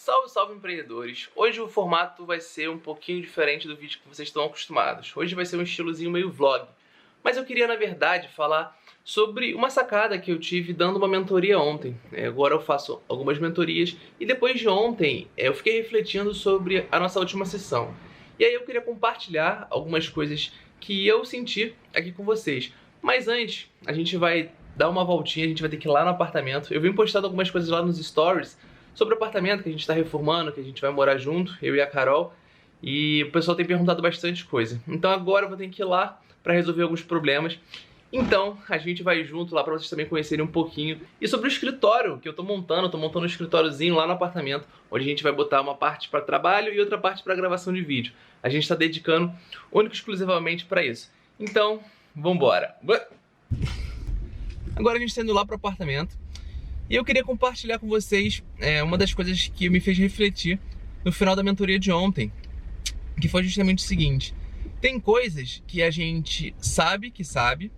Salve, salve empreendedores! Hoje o formato vai ser um pouquinho diferente do vídeo que vocês estão acostumados. Hoje vai ser um estilozinho meio vlog. Mas eu queria, na verdade, falar sobre uma sacada que eu tive dando uma mentoria ontem. Agora eu faço algumas mentorias e depois de ontem eu fiquei refletindo sobre a nossa última sessão. E aí eu queria compartilhar algumas coisas que eu senti aqui com vocês. Mas antes, a gente vai dar uma voltinha, a gente vai ter que ir lá no apartamento. Eu vim postando algumas coisas lá nos stories sobre o apartamento que a gente está reformando, que a gente vai morar junto, eu e a Carol. E o pessoal tem perguntado bastante coisa. Então agora eu vou ter que ir lá para resolver alguns problemas. Então a gente vai junto lá para vocês também conhecerem um pouquinho. E sobre o escritório que eu tô montando um escritóriozinho lá no apartamento, onde a gente vai botar uma parte para trabalho e outra parte para gravação de vídeo. A gente está dedicando único e exclusivamente para isso. Então, vambora! Agora a gente está indo lá para o apartamento. E eu queria compartilhar com vocês uma das coisas que me fez refletir no final da mentoria de ontem, que foi justamente o seguinte: tem coisas que a gente sabe que sabe.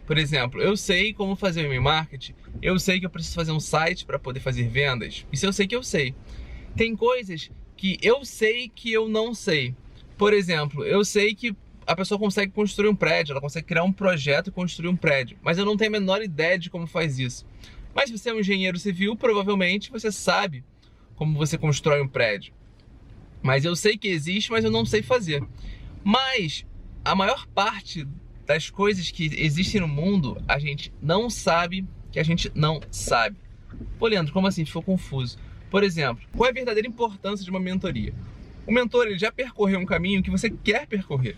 Por exemplo, eu sei como fazer o e-mail marketing, eu sei que eu preciso fazer um site para poder fazer vendas, isso eu sei que eu sei. Tem coisas que eu sei que eu não sei. Por exemplo, eu sei que a pessoa consegue construir um prédio, ela consegue criar um projeto e construir um prédio, mas eu não tenho a menor ideia de como faz isso. Mas se você é um engenheiro civil, provavelmente você sabe como você constrói um prédio. Mas eu sei que existe, mas eu não sei fazer. Mas a maior parte das coisas que existem no mundo, a gente não sabe que a gente não sabe. Pô, Leandro, como assim? Ficou confuso. Por exemplo, qual é a verdadeira importância de uma mentoria? O mentor, ele já percorreu um caminho que você quer percorrer.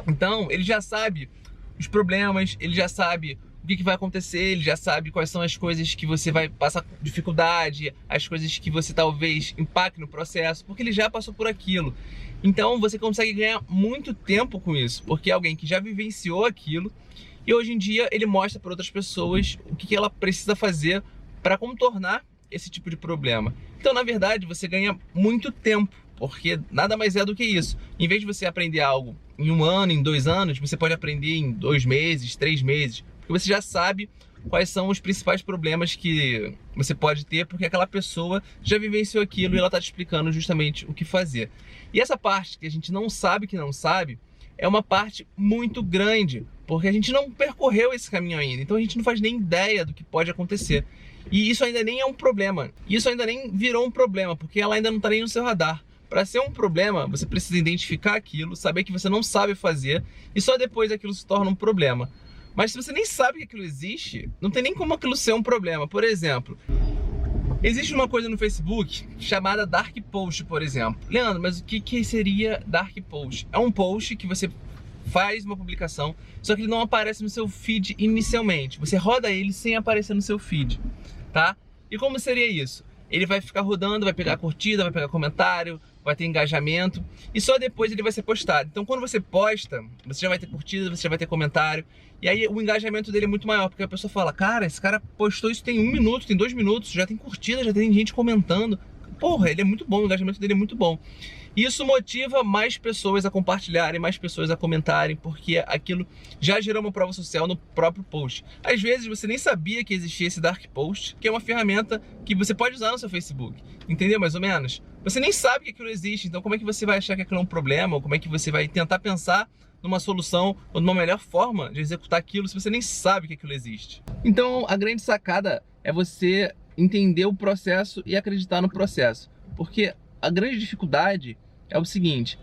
Então, ele já sabe os problemas, ele já sabe o que vai acontecer, ele já sabe quais são as coisas que você vai passar dificuldade, as coisas que você talvez impacte no processo, porque ele já passou por aquilo. Então você consegue ganhar muito tempo com isso, porque é alguém que já vivenciou aquilo e hoje em dia ele mostra para outras pessoas o que ela precisa fazer para contornar esse tipo de problema. Então, na verdade, você ganha muito tempo, porque nada mais é do que isso. Em vez de você aprender algo em 1 ano, em 2 anos, você pode aprender em 2 meses, 3 meses, porque você já sabe quais são os principais problemas que você pode ter, porque aquela pessoa já vivenciou aquilo e ela está te explicando justamente o que fazer. E essa parte que a gente não sabe que não sabe, é uma parte muito grande, porque a gente não percorreu esse caminho ainda, então a gente não faz nem ideia do que pode acontecer. E isso ainda nem é um problema, isso ainda nem virou um problema, porque ela ainda não está nem no seu radar. Para ser um problema, você precisa identificar aquilo, saber que você não sabe fazer, e só depois aquilo se torna um problema. Mas se você nem sabe que aquilo existe, não tem nem como aquilo ser um problema. Por exemplo, existe uma coisa no Facebook chamada Dark Post, por exemplo. Leandro, mas o que seria Dark Post? É um post que você faz uma publicação, só que ele não aparece no seu feed inicialmente. Você roda ele sem aparecer no seu feed, tá? E como seria isso? Ele vai ficar rodando, vai pegar curtida, vai pegar comentário, vai ter engajamento e só depois ele vai ser postado. Então quando você posta, você já vai ter curtida, você já vai ter comentário e aí o engajamento dele é muito maior, porque a pessoa fala: cara, esse cara postou isso tem 1 minuto, tem 2 minutos, já tem curtida, já tem gente comentando. Porra, ele é muito bom, o engajamento dele é muito bom. Isso motiva mais pessoas a compartilharem, mais pessoas a comentarem, porque aquilo já gerou uma prova social no próprio post. Às vezes você nem sabia que existia esse Dark Post, que é uma ferramenta que você pode usar no seu Facebook, entendeu mais ou menos? Você nem sabe que aquilo existe, então como é que você vai achar que aquilo é um problema, ou como é que você vai tentar pensar numa solução ou numa melhor forma de executar aquilo se você nem sabe que aquilo existe? Então a grande sacada é você entender o processo e acreditar no processo, porque a grande dificuldade é o seguinte: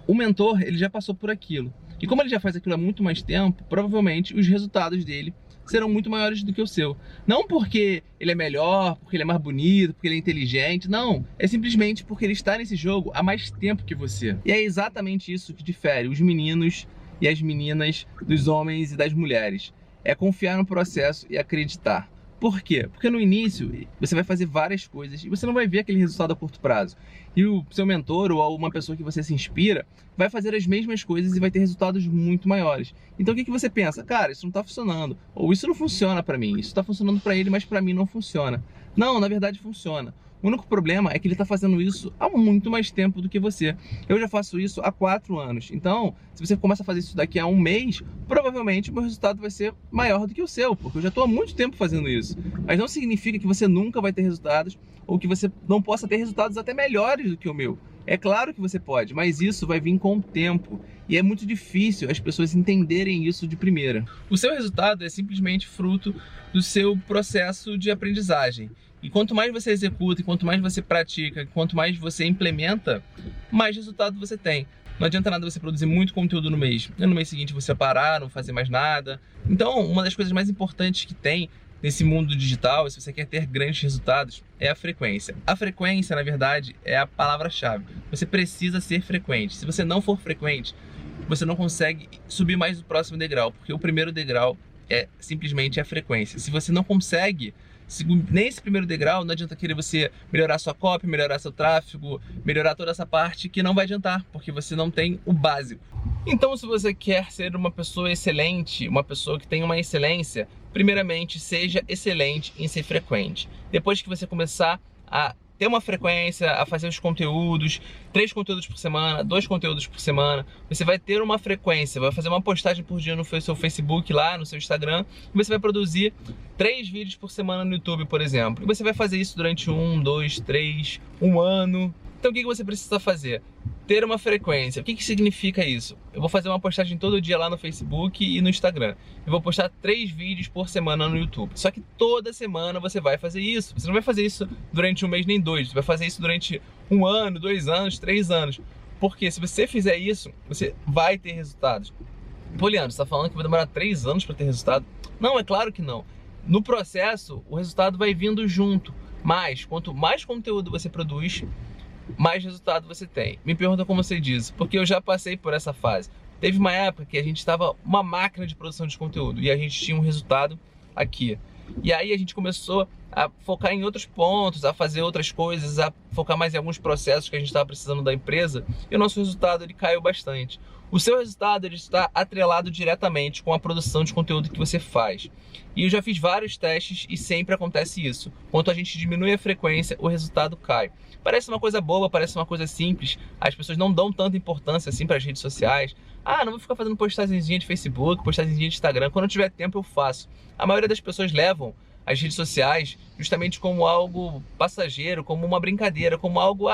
o mentor, ele já passou por aquilo, e como ele já faz aquilo há muito mais tempo, provavelmente os resultados dele serão muito maiores do que o seu. Não porque ele é melhor, porque ele é mais bonito, porque ele é inteligente, não. É simplesmente porque ele está nesse jogo há mais tempo que você. E é exatamente isso que difere os meninos e as meninas dos homens e das mulheres. É confiar no processo e acreditar. Por quê? Porque no início você vai fazer várias coisas e você não vai ver aquele resultado a curto prazo. E o seu mentor ou uma pessoa que você se inspira vai fazer as mesmas coisas e vai ter resultados muito maiores. Então o que você pensa? Cara, isso não está funcionando. Ou isso não funciona para mim. Isso está funcionando para ele, mas para mim não funciona. Não, na verdade funciona. O único problema é que ele está fazendo isso há muito mais tempo do que você. Eu já faço isso há 4 anos. Então, se você começa a fazer isso daqui a 1 mês, provavelmente o meu resultado vai ser maior do que o seu, porque eu já estou há muito tempo fazendo isso. Mas não significa que você nunca vai ter resultados ou que você não possa ter resultados até melhores do que o meu. É claro que você pode, mas isso vai vir com o tempo. E é muito difícil as pessoas entenderem isso de primeira. O seu resultado é simplesmente fruto do seu processo de aprendizagem. E quanto mais você executa, e quanto mais você pratica, e quanto mais você implementa, mais resultado você tem. Não adianta nada você produzir muito conteúdo no mês. E no mês seguinte você parar, não fazer mais nada. Então, uma das coisas mais importantes que tem nesse mundo digital, se você quer ter grandes resultados, é a frequência. A frequência, na verdade, é a palavra-chave. Você precisa ser frequente. Se você não for frequente, você não consegue subir mais do próximo degrau, porque o primeiro degrau é simplesmente a frequência. Se você não consegue nesse primeiro degrau, não adianta querer você melhorar sua copy, melhorar seu tráfego, melhorar toda essa parte que não vai adiantar, porque você não tem o básico. Então, se você quer ser uma pessoa excelente, uma pessoa que tem uma excelência, primeiramente, seja excelente em ser frequente. Depois que você começar a ter uma frequência, a fazer os conteúdos, 3 conteúdos por semana, 2 conteúdos por semana, você vai ter uma frequência, vai fazer uma postagem por dia no seu Facebook lá, no seu Instagram, e você vai produzir 3 vídeos por semana no YouTube, por exemplo. E você vai fazer isso durante 1, 2, 3, 1 ano. Então o que você precisa fazer? Ter uma frequência. O que significa isso? Eu vou fazer uma postagem todo dia lá no Facebook e no Instagram. Eu vou postar 3 vídeos por semana no YouTube. Só que toda semana você vai fazer isso. Você não vai fazer isso durante 1 mês nem 2. Você vai fazer isso durante 1 ano, 2 anos, 3 anos. Porque se você fizer isso, você vai ter resultados. Pô, Leandro, você está falando que vai demorar 3 anos para ter resultado? Não, é claro que não. No processo, o resultado vai vindo junto. Mas, quanto mais conteúdo você produz, mais resultado você tem. Me pergunta como você diz, porque eu já passei por essa fase. Teve uma época que a gente estava uma máquina de produção de conteúdo e a gente tinha um resultado aqui. E aí a gente começou a focar em outros pontos, a fazer outras coisas, a focar mais em alguns processos que a gente estava precisando da empresa, e o nosso resultado ele caiu bastante. O seu resultado ele está atrelado diretamente com a produção de conteúdo que você faz. E eu já fiz vários testes e sempre acontece isso. Quanto a gente diminui a frequência, o resultado cai. Parece uma coisa boba, parece uma coisa simples. As pessoas não dão tanta importância assim para as redes sociais. Ah, não vou ficar fazendo postagenzinha de Facebook, postagenzinha de Instagram. Quando eu tiver tempo eu faço. A maioria das pessoas levam as redes sociais justamente como algo passageiro, como uma brincadeira, como algo,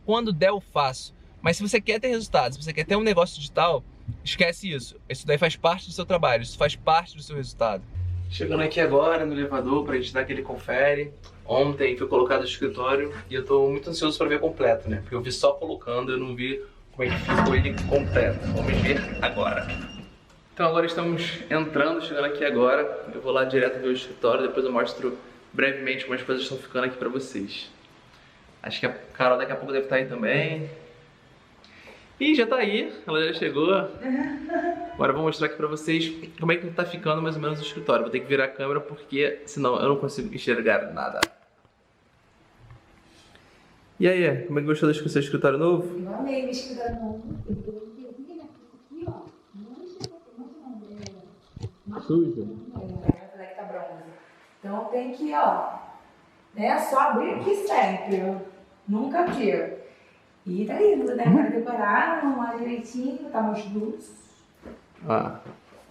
quando der eu faço. Mas se você quer ter resultados, se você quer ter um negócio digital, esquece isso. Isso daí faz parte do seu trabalho, isso faz parte do seu resultado. Chegando aqui agora no elevador pra gente dar aquele confere. Ontem foi colocado no escritório e eu tô muito ansioso pra ver completo, né? Porque eu vi só colocando, eu não vi como é que ficou ele completo. Vamos ver agora. Então agora estamos entrando, chegando aqui agora. Eu vou lá direto ver o escritório, depois eu mostro brevemente como as coisas estão ficando aqui pra vocês. Acho que a Carol daqui a pouco deve estar aí também. E já tá aí, ela já chegou. Agora eu vou mostrar aqui pra vocês como é que tá ficando mais ou menos o escritório. Vou ter que virar a câmera porque senão eu não consigo enxergar nada. E aí, como é que gostou do seu escritório novo? Eu amei meu escritório novo. Eu aqui, ó. Sujo? É, tá bronze. Então tem que, ó, né, só abrir aqui sempre. Eu nunca tiro. E tá lindo, né? Para decorar, arrumar direitinho, botar umas luzes.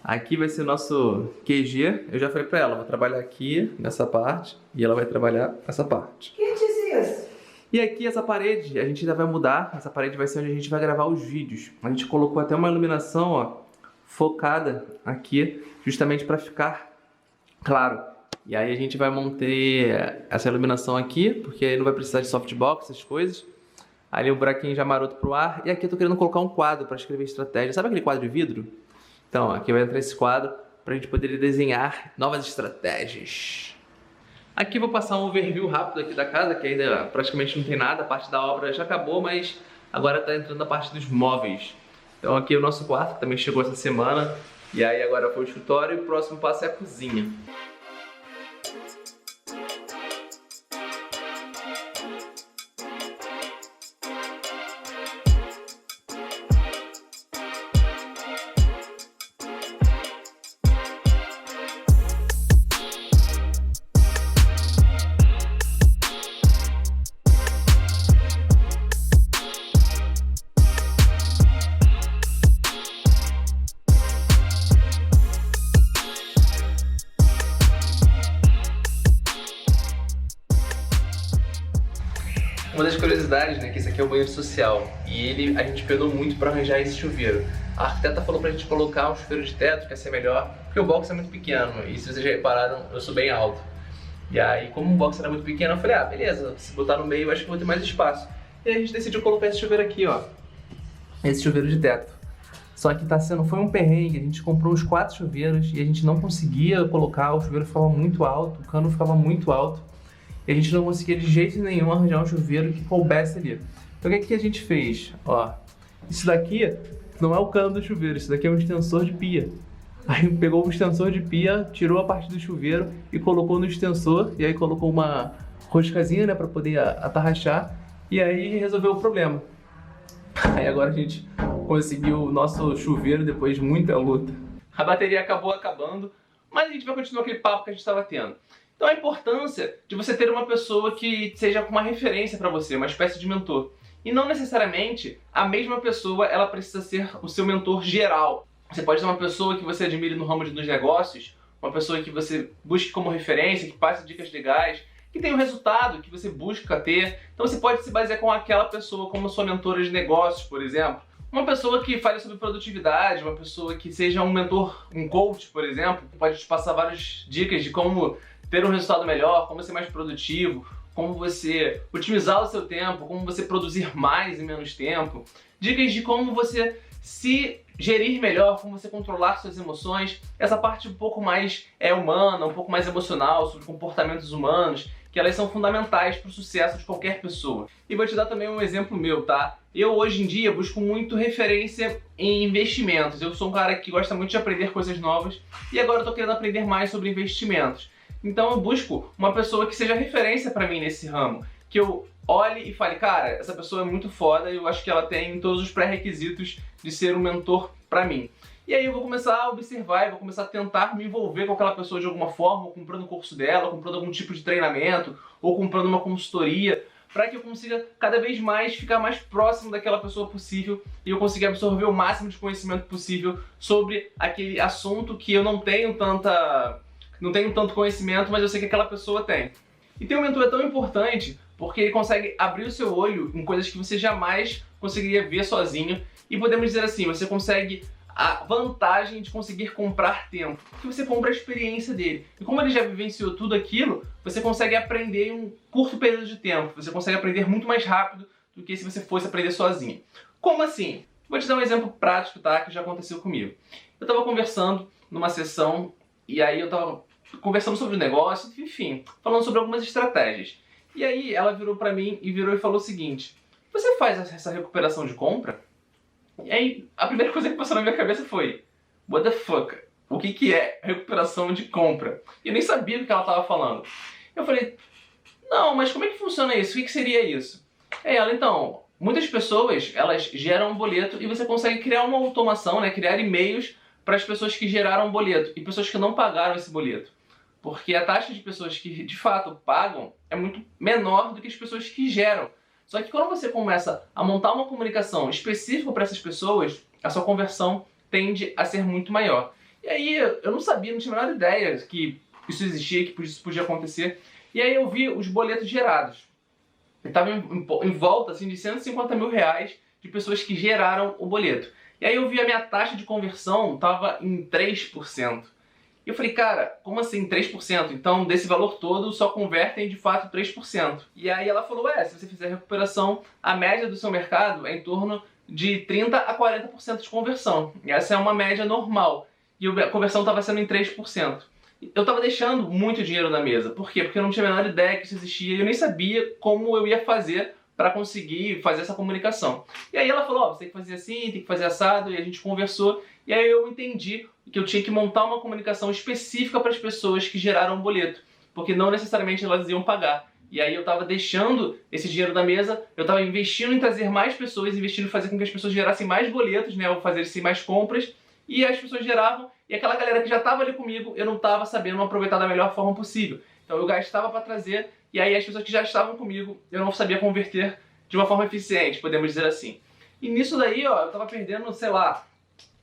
Aqui vai ser o nosso QG. Eu já falei pra ela, vou trabalhar aqui nessa parte e ela vai trabalhar essa parte. Quem disse isso? E aqui essa parede, a gente ainda vai mudar. Essa parede vai ser onde a gente vai gravar os vídeos. A gente colocou até uma iluminação, ó, focada aqui, justamente para ficar claro. E aí a gente vai manter essa iluminação aqui, porque aí não vai precisar de softbox, essas coisas. Ali o buraquinho já maroto pro ar. E aqui eu tô querendo colocar um quadro para escrever estratégia. Sabe aquele quadro de vidro? Então, aqui vai entrar esse quadro pra gente poder desenhar novas estratégias. Aqui eu vou passar um overview rápido aqui da casa, que ainda praticamente não tem nada. A parte da obra já acabou, mas agora tá entrando a parte dos móveis. Então aqui é o nosso quarto, que também chegou essa semana. E aí agora foi o escritório e o próximo passo é a cozinha. curiosidade, né, que esse aqui é o banheiro social. E a gente penou muito para arranjar esse chuveiro. A arquiteta falou pra gente colocar um chuveiro de teto, que ia ser melhor, porque o box é muito pequeno. E se vocês já repararam, eu sou bem alto. E aí, como o box era muito pequeno, eu falei, ah, beleza, se botar no meio, eu acho que vou ter mais espaço. E aí a gente decidiu colocar esse chuveiro aqui, ó. Esse chuveiro de teto. Só que foi um perrengue, a gente comprou uns 4 chuveiros e a gente não conseguia colocar, o chuveiro ficava muito alto, o cano ficava muito alto. E a gente não conseguia de jeito nenhum arranjar um chuveiro que coubesse ali. Então o que a gente fez? Ó, isso daqui não é o cano do chuveiro, isso daqui é um extensor de pia. Aí pegou o extensor de pia, tirou a parte do chuveiro e colocou no extensor, e aí colocou uma roscazinha, né, pra poder atarrachar, e aí resolveu o problema. Aí agora a gente conseguiu o nosso chuveiro depois de muita luta. A bateria acabou acabando, mas a gente vai continuar aquele papo que a gente estava tendo. Então a importância de você ter uma pessoa que seja uma referência para você, uma espécie de mentor. E não necessariamente a mesma pessoa ela precisa ser o seu mentor geral. Você pode ter uma pessoa que você admire no ramo dos negócios, uma pessoa que você busque como referência, que passe dicas legais, que tenha um resultado que você busca ter. Então você pode se basear com aquela pessoa como sua mentora de negócios, por exemplo. Uma pessoa que fale sobre produtividade, uma pessoa que seja um mentor, um coach, por exemplo, que pode te passar várias dicas de como ter um resultado melhor, como ser mais produtivo, como você otimizar o seu tempo, como você produzir mais em menos tempo. Dicas de como você se gerir melhor, como você controlar suas emoções. Essa parte um pouco mais humana, um pouco mais emocional, sobre comportamentos humanos, que elas são fundamentais para o sucesso de qualquer pessoa. E vou te dar também um exemplo meu, tá? Eu hoje em dia busco muito referência em investimentos. Eu sou um cara que gosta muito de aprender coisas novas e agora eu tô querendo aprender mais sobre investimentos. Então eu busco uma pessoa que seja referência para mim nesse ramo, que eu olhe e fale, cara, essa pessoa é muito foda e eu acho que ela tem todos os pré-requisitos de ser um mentor para mim. E aí eu vou começar a observar e vou começar a tentar me envolver com aquela pessoa de alguma forma, ou comprando o curso dela, ou comprando algum tipo de treinamento, ou comprando uma consultoria, para que eu consiga cada vez mais ficar mais próximo daquela pessoa possível e eu consiga absorver o máximo de conhecimento possível sobre aquele assunto que eu não tenho tanto conhecimento, mas eu sei que aquela pessoa tem. E ter um mentor é tão importante porque ele consegue abrir o seu olho em coisas que você jamais conseguiria ver sozinho e podemos dizer assim, você consegue a vantagem de conseguir comprar tempo, porque você compra a experiência dele. E como ele já vivenciou tudo aquilo, você consegue aprender em um curto período de tempo, você consegue aprender muito mais rápido do que se você fosse aprender sozinho. Como assim? Vou te dar um exemplo prático, tá? Que já aconteceu comigo. Eu estava conversando numa sessão e aí eu estava conversando sobre o negócio, enfim, falando sobre algumas estratégias. E aí ela virou pra mim e falou o seguinte, você faz essa recuperação de compra? E aí a primeira coisa que passou na minha cabeça foi, what the fuck? O que é recuperação de compra? E eu nem sabia do que ela estava falando. Eu falei, não, mas como é que funciona isso? O que seria isso? Aí ela, então, muitas pessoas, elas geram um boleto e você consegue criar uma automação, né, criar e-mails para as pessoas que geraram um boleto e pessoas que não pagaram esse boleto. Porque a taxa de pessoas que de fato pagam é muito menor do que as pessoas que geram. Só que quando você começa a montar uma comunicação específica para essas pessoas, a sua conversão tende a ser muito maior. E aí eu não sabia, não tinha a menor ideia que isso existia, que isso podia acontecer. E aí eu vi os boletos gerados. Estava em volta assim, de 150 mil reais de pessoas que geraram o boleto. E aí eu vi a minha taxa de conversão estava em 3%. E eu falei, cara, como assim 3%? Então, desse valor todo, só convertem de fato 3%. E aí ela falou, se você fizer recuperação, a média do seu mercado é em torno de 30% a 40% de conversão. E essa é uma média normal. E a conversão estava sendo em 3%. Eu estava deixando muito dinheiro na mesa. Por quê? Porque eu não tinha a menor ideia que isso existia e eu nem sabia como eu ia fazer para conseguir fazer essa comunicação. E aí ela falou, você tem que fazer assim, tem que fazer assado, e a gente conversou. E aí eu entendi que eu tinha que montar uma comunicação específica para as pessoas que geraram o boleto, porque não necessariamente elas iam pagar. E aí eu estava deixando esse dinheiro na mesa, eu estava investindo em trazer mais pessoas, investindo em fazer com que as pessoas gerassem mais boletos, né, ou fazerem mais compras, e as pessoas geravam, e aquela galera que já estava ali comigo, eu não estava sabendo aproveitar da melhor forma possível. Então eu gastava para trazer, e aí as pessoas que já estavam comigo, eu não sabia converter de uma forma eficiente, podemos dizer assim. E nisso daí, eu estava perdendo, sei lá,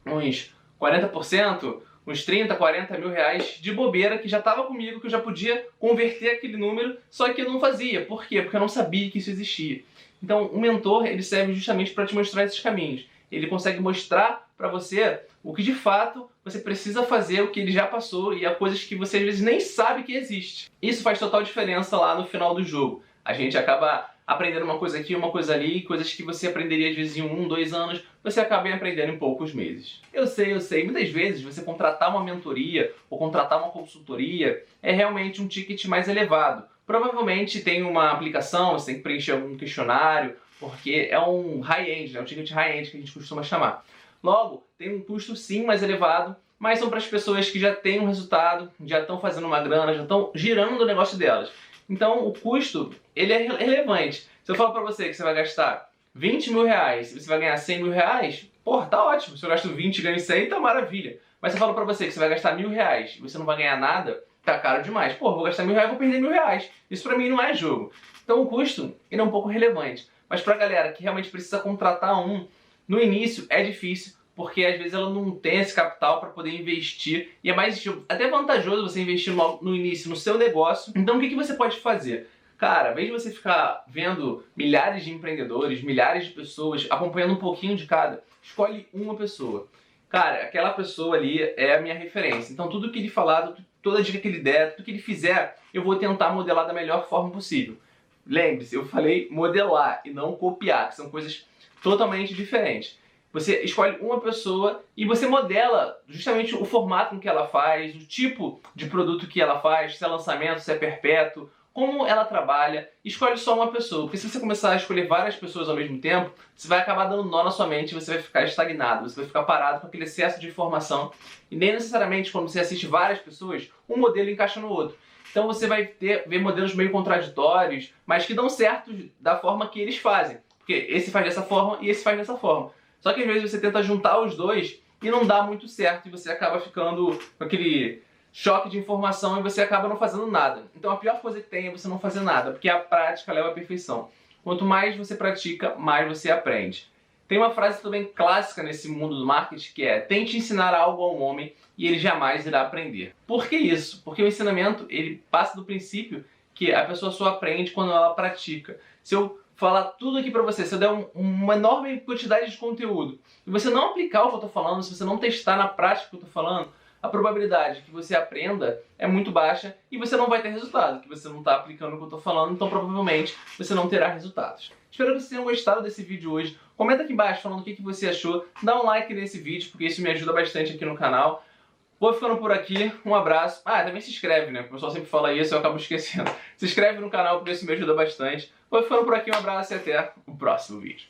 uns 40%, uns 30, 40 mil reais de bobeira que já estava comigo, que eu já podia converter aquele número, só que eu não fazia. Por quê? Porque eu não sabia que isso existia. Então, o mentor, ele serve justamente para te mostrar esses caminhos. Ele consegue mostrar para você o que de fato você precisa fazer, o que ele já passou e há coisas que você às vezes nem sabe que existe. Isso faz total diferença lá no final do jogo. A gente acaba aprendendo uma coisa aqui, uma coisa ali, coisas que você aprenderia às vezes em 1, 2 anos, você acaba aprendendo em poucos meses. Eu sei, muitas vezes você contratar uma mentoria ou contratar uma consultoria é realmente um ticket mais elevado. Provavelmente tem uma aplicação, você tem que preencher algum questionário, porque é um high-end, é um ticket high-end que a gente costuma chamar. Logo, tem um custo sim mais elevado, mas são para as pessoas que já têm um resultado, já estão fazendo uma grana, já estão girando o negócio delas. Então o custo, ele é relevante. Se eu falo para você que você vai gastar 20 mil reais e você vai ganhar 100 mil reais, porra, tá ótimo. Se eu gasto 20 e ganho 100, tá maravilha. Mas se eu falo para você que você vai gastar 1.000 reais e você não vai ganhar nada, tá caro demais. Porra, vou gastar 1.000 reais e vou perder 1.000 reais. Isso para mim não é jogo. Então o custo, ele é um pouco relevante. Mas pra galera que realmente precisa contratar no início é difícil, porque às vezes ela não tem esse capital para poder investir, e é mais até vantajoso você investir logo no início no seu negócio. Então o que você pode fazer? Cara, ao invés de você ficar vendo milhares de empreendedores, milhares de pessoas, acompanhando um pouquinho de cada, escolhe uma pessoa. Cara, aquela pessoa ali é a minha referência. Então tudo que ele falar, toda dica que ele der, tudo que ele fizer, eu vou tentar modelar da melhor forma possível. Lembre-se, eu falei modelar e não copiar, que são coisas totalmente diferentes. Você escolhe uma pessoa e você modela justamente o formato com que ela faz, o tipo de produto que ela faz, se é lançamento, se é perpétuo, como ela trabalha. Escolhe só uma pessoa, porque se você começar a escolher várias pessoas ao mesmo tempo, você vai acabar dando nó na sua mente e você vai ficar estagnado, você vai ficar parado com aquele excesso de informação. E nem necessariamente quando você assiste várias pessoas, um modelo encaixa no outro. Então você vai ver modelos meio contraditórios, mas que dão certo da forma que eles fazem. Porque esse faz dessa forma e esse faz dessa forma. Só que às vezes você tenta juntar os dois e não dá muito certo. E você acaba ficando com aquele choque de informação e você acaba não fazendo nada. Então a pior coisa que tem é você não fazer nada, porque a prática leva à perfeição. Quanto mais você pratica, mais você aprende. Tem uma frase também clássica nesse mundo do marketing que é: tente ensinar algo a um homem e ele jamais irá aprender. Por que isso? Porque o ensinamento, ele passa do princípio que a pessoa só aprende quando ela pratica. Se eu falar tudo aqui pra você, se eu der uma enorme quantidade de conteúdo e você não aplicar o que eu tô falando, se você não testar na prática o que eu tô falando, a probabilidade que você aprenda é muito baixa e você não vai ter resultado, que você não está aplicando o que eu estou falando, então provavelmente você não terá resultados. Espero que vocês tenham gostado desse vídeo hoje. Comenta aqui embaixo falando o que você achou, dá um like nesse vídeo, porque isso me ajuda bastante aqui no canal. Vou ficando por aqui, um abraço. Ah, também se inscreve, né? O pessoal sempre fala isso e eu acabo esquecendo. Se inscreve no canal porque isso me ajuda bastante. Vou ficando por aqui, um abraço e até o próximo vídeo.